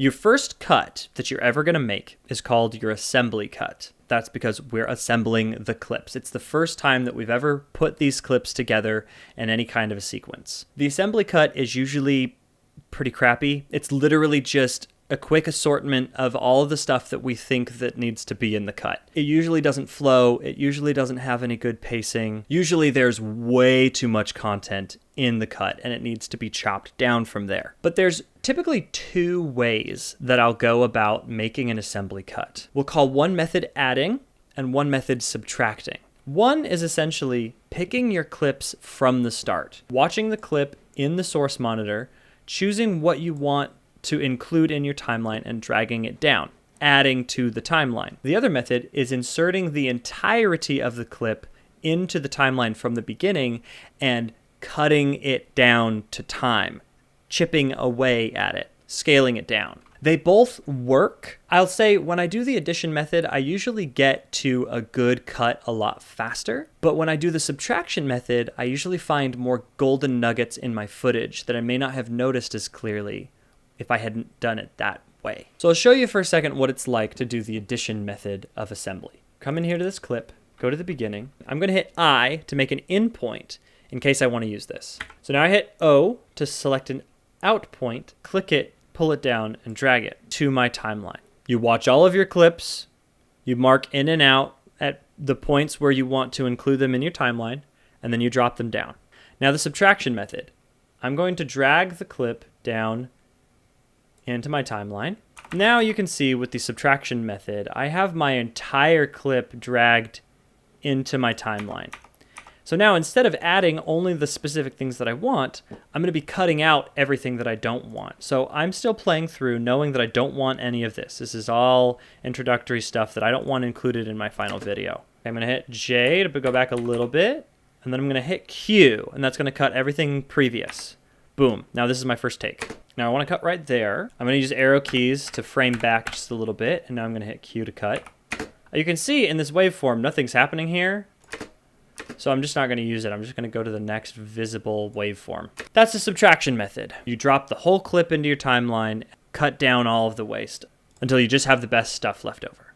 Your first cut that you're ever going to make is called your assembly cut. That's because we're assembling the clips. It's the first time that we've ever put these clips together in any kind of a sequence. The assembly cut is usually pretty crappy. It's literally just a quick assortment of all of the stuff that we think that needs to be in the cut. It usually doesn't flow. It usually doesn't have any good pacing. Usually there's way too much content in the cut and it needs to be chopped down from there. But there's typically two ways that I'll go about making an assembly cut. We'll call one method adding and one method subtracting. One is essentially picking your clips from the start, watching the clip in the source monitor, choosing what you want to include in your timeline and dragging it down, adding to the timeline. The other method is inserting the entirety of the clip into the timeline from the beginning and cutting it down to time, chipping away at it, scaling it down. They both work. I'll say when I do the addition method, I usually get to a good cut a lot faster. But when I do the subtraction method, I usually find more golden nuggets in my footage that I may not have noticed as clearly if I hadn't done it that way. So I'll show you for a second what it's like to do the addition method of assembly. Come in here to this clip, go to the beginning. I'm going to hit I to make an in point in case I want to use this. So now I hit O to select an out point, click it, pull it down, and drag it to my timeline. You watch all of your clips, you mark in and out at the points where you want to include them in your timeline, and then you drop them down. Now the subtraction method. I'm going to drag the clip down into my timeline. Now you can see with the subtraction method, I have my entire clip dragged into my timeline. So now instead of adding only the specific things that I want, I'm going to be cutting out everything that I don't want. So I'm still playing through knowing that I don't want any of this. This is all introductory stuff that I don't want included in my final video. I'm going to hit J to go back a little bit, and then I'm going to hit Q, and that's going to cut everything previous. Boom. Now this is my first take. Now I want to cut right there. I'm going to use arrow keys to frame back just a little bit, and now I'm going to hit Q to cut. You can see in this waveform, nothing's happening here. So I'm just not going to use it. I'm just going to go to the next visible waveform. That's the subtraction method. You drop the whole clip into your timeline, cut down all of the waste until you just have the best stuff left over.